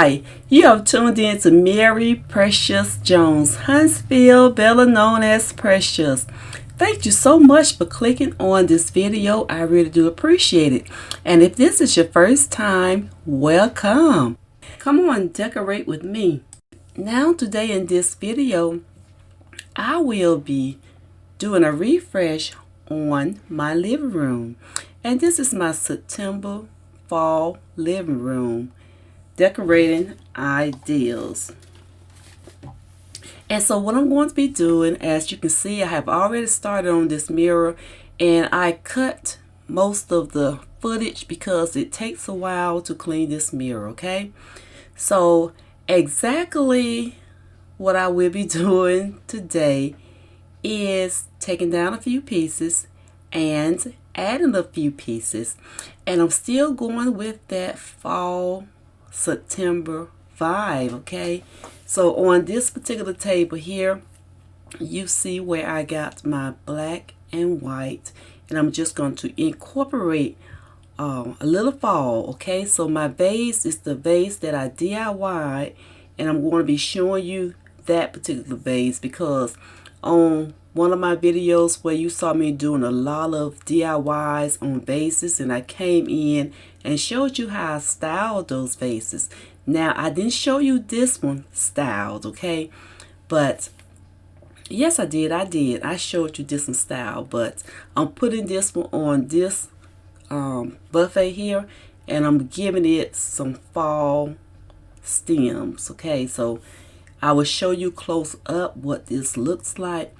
Hi, you have tuned in to Mary Precious Jones, Huntsville, better known as Precious. Thank you so much for clicking on this video. I really do appreciate it. And if this is your first time, welcome. Come on, decorate with me. Now today in this video, I will be doing a refresh on my living room. And this is my September fall living room decorating ideals. And so what I'm going to be doing, as you can see, I have already started on this mirror, and I cut most of the footage because it takes a while to clean this mirror. Okay, so exactly what I will be doing today is taking down a few pieces and adding a few pieces, and I'm still going with that fall September vibe. Okay, so on this particular table here, you see where I got my black and white, and I'm just going to incorporate a little fall. Okay, so my vase is the vase that I DIY'd, and I'm going to be showing you that particular vase because on one of my videos where you saw me doing a lot of DIYs on vases, and I came in and showed you how I styled those vases. Now, I didn't show you this one styled, okay? But yes, I did. I showed you this one styled, but I'm putting this one on this buffet here, and I'm giving it some fall stems. Okay, so I will show you close up what this looks like.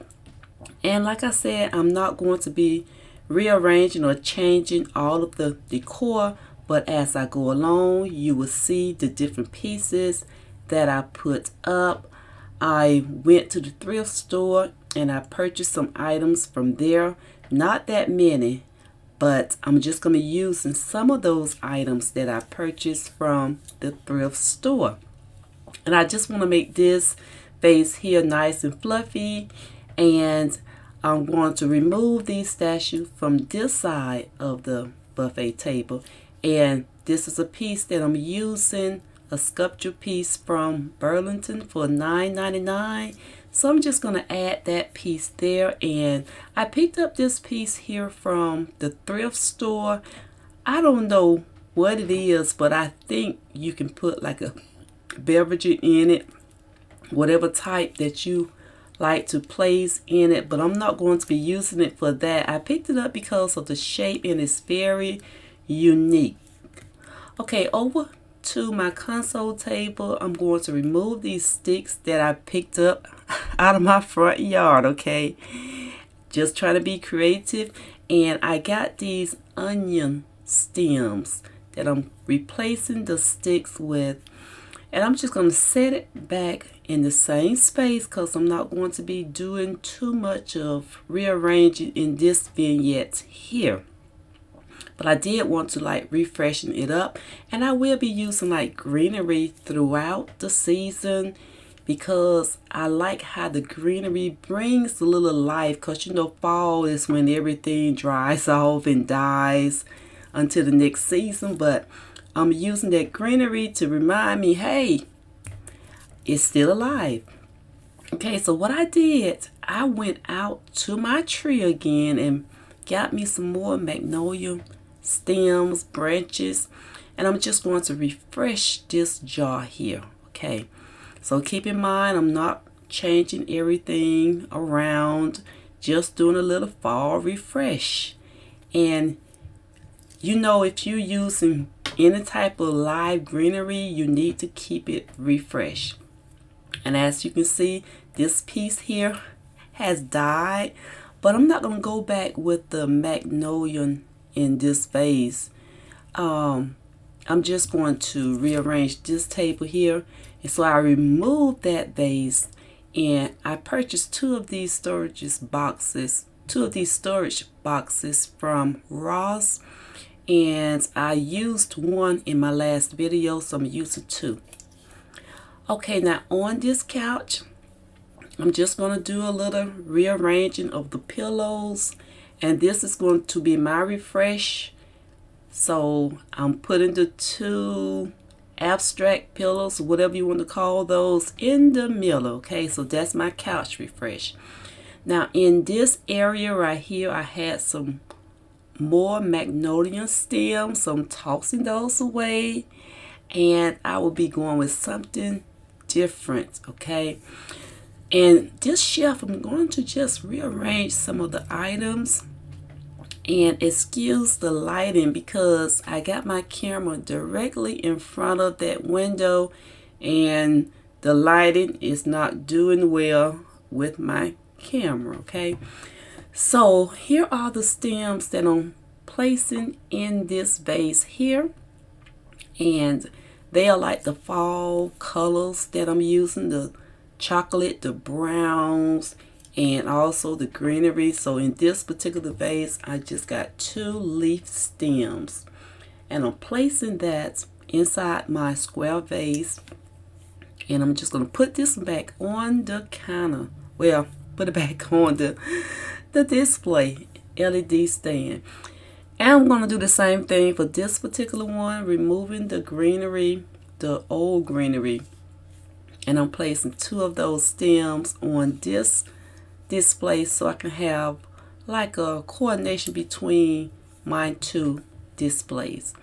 And like I said, I'm not going to be rearranging or changing all of the decor, but as I go along, you will see the different pieces that I put up. I went to the thrift store and I purchased some items from there. Not that many, but I'm just going to be using some of those items that I purchased from the thrift store. And I just want to make this vase here nice and fluffy, and I'm going to remove these statues from this side of the buffet table. And this is a piece that I'm using, a sculpture piece from Burlington for $9.99. So I'm just going to add that piece there. And I picked up this piece here from the thrift store. I don't know what it is, but I think you can put like a beverage in it, whatever type that you like to place in it, but I'm not going to be using it for that. I picked it up because of the shape, and it's very unique. Okay, over to my console table, I'm going to remove these sticks that I picked up out of my front yard. Okay, just trying to be creative, and I got these onion stems that I'm replacing the sticks with. And I'm just going to set it back in the same space because I'm not going to be doing too much of rearranging in this vignette here. But I did want to like refreshen it up. And I will be using like greenery throughout the season because I like how the greenery brings a little life. Because you know, fall is when everything dries off and dies until the next season. But I'm using that greenery to remind me, hey, it's still alive. Okay, so what I did, I went out to my tree again and got me some more magnolia stems, branches, and I'm just going to refresh this jar here. Okay, so keep in mind, I'm not changing everything around, just doing a little fall refresh. And you know, if you're using any type of live greenery, you need to keep it refreshed. And as you can see, this piece here has died, but I'm not going to go back with the magnolia in this vase. I'm just going to rearrange this table here. And so I removed that vase, and I purchased two of these storage boxes from Ross. And I used one in my last video, so I'm using two. Okay, now on this couch, I'm just going to do a little rearranging of the pillows. And this is going to be my refresh. So I'm putting the two abstract pillows, whatever you want to call those, in the middle. Okay, so that's my couch refresh. Now in this area right here, I had some more magnolia stems, so I'm tossing those away, and I will be going with something different. Okay, and this shelf, I'm going to just rearrange some of the items. And excuse the lighting because I got my camera directly in front of that window and the lighting is not doing well with my camera. Okay, so here are the stems that I'm placing in this vase here, and they are like the fall colors that I'm using, the chocolate, the browns, and also the greenery. So in this particular vase, I just got 2 leaf stems, and I'm placing that inside my square vase, and I'm just going to put this back on the counter. Well, put it back on the display LED stand. And I'm going to do the same thing for this particular one, removing the greenery, the old greenery, and I'm placing 2 of those stems on this display so I can have like a coordination between my 2 displays.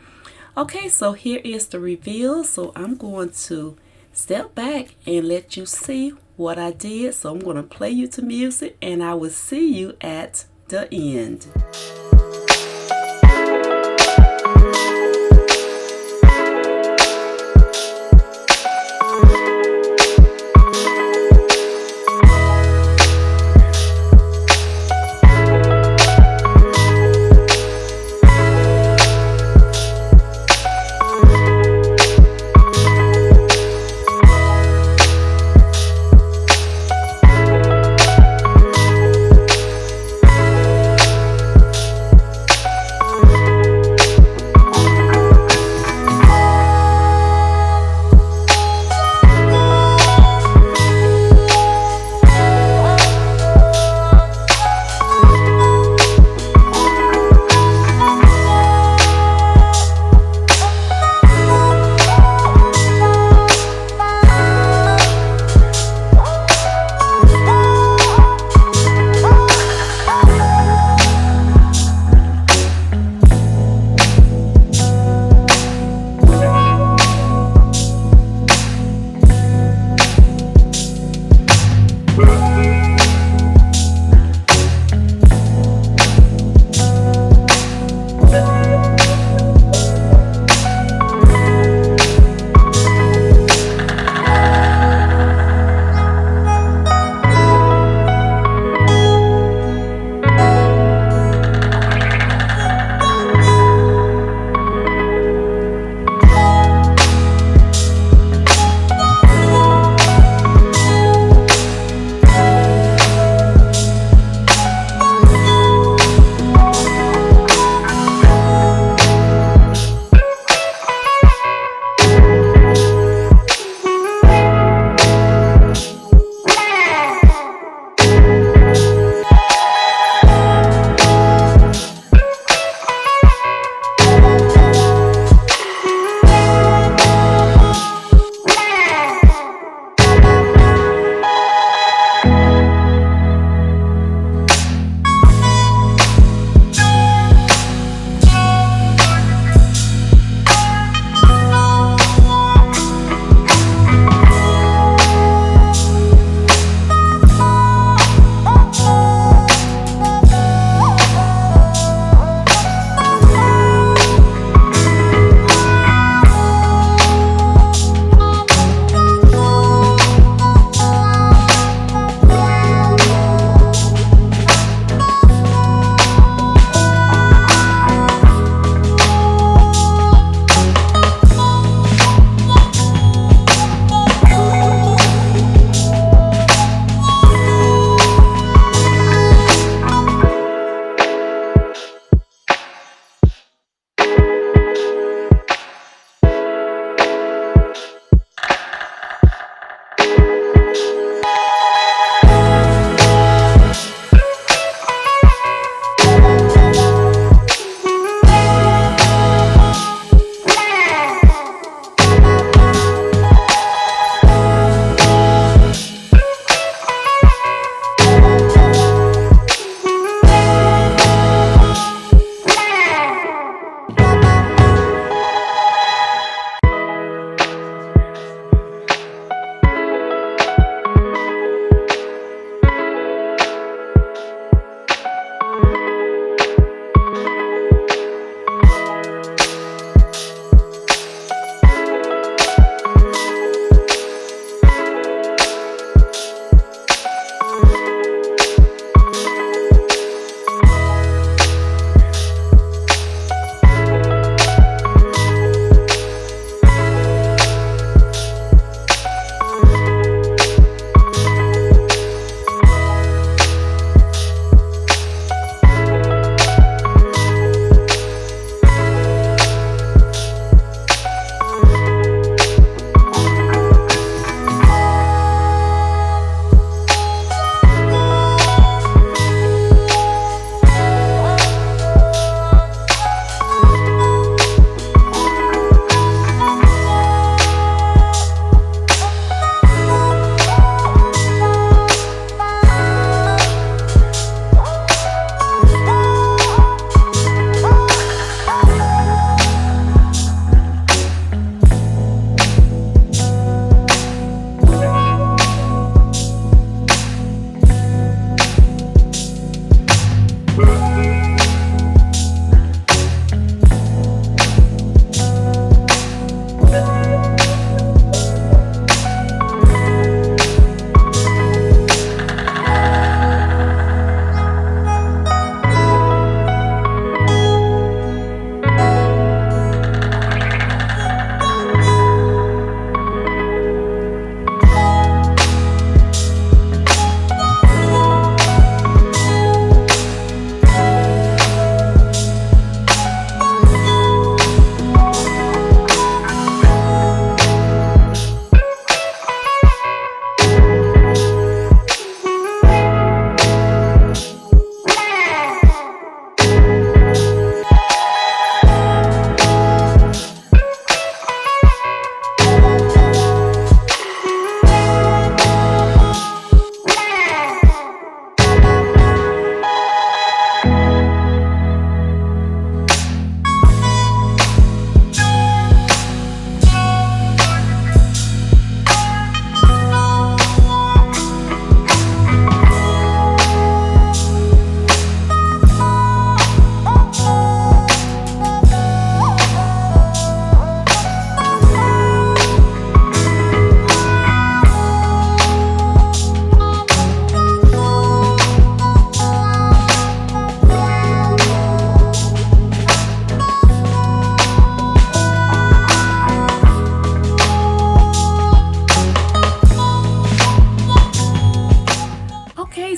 Okay, so here is the reveal. So I'm going to step back and let you see what I did. So I'm going to play you to music, and I will see you at the end.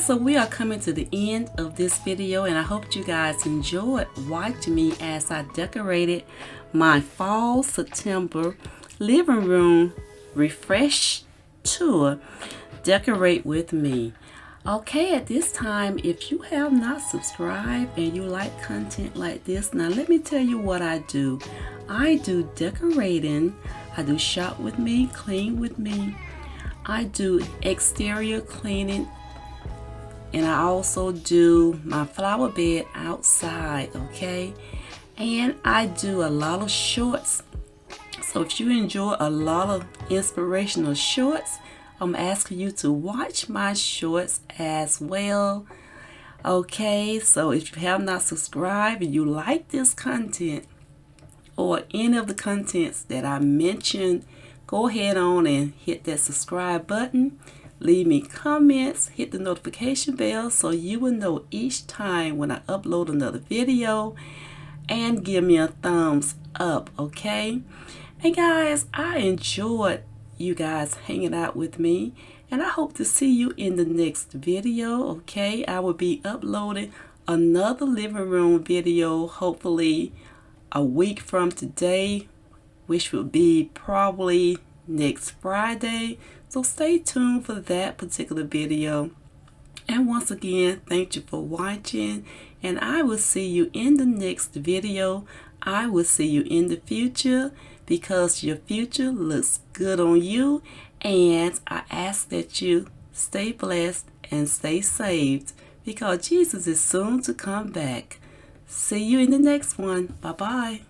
so we are coming to the end of this video, and I hope you guys enjoyed watching me as I decorated my fall September living room refresh tour. Decorate with me. Okay, at this time, if you have not subscribed and you like content like this, now let me tell you what I do. I do decorating, I do shop with me, clean with me, I do exterior cleaning, and I also do my flower bed outside, okay? And I do a lot of shorts. So if you enjoy a lot of inspirational shorts, I'm asking you to watch my shorts as well. Okay, so if you have not subscribed and you like this content or any of the contents that I mentioned, go ahead on and hit that subscribe button. Leave me comments, hit the notification bell so you will know each time when I upload another video, and give me a thumbs up, okay? And guys, I enjoyed you guys hanging out with me, and I hope to see you in the next video, okay? I will be uploading another living room video hopefully a week from today, which will be probably next Friday. So stay tuned for that particular video. And once again, thank you for watching, and I will see you in the next video. I will see you in the future, because your future looks good on you, and I ask that you stay blessed and stay saved, because Jesus is soon to come back. See you in the next one. Bye-bye.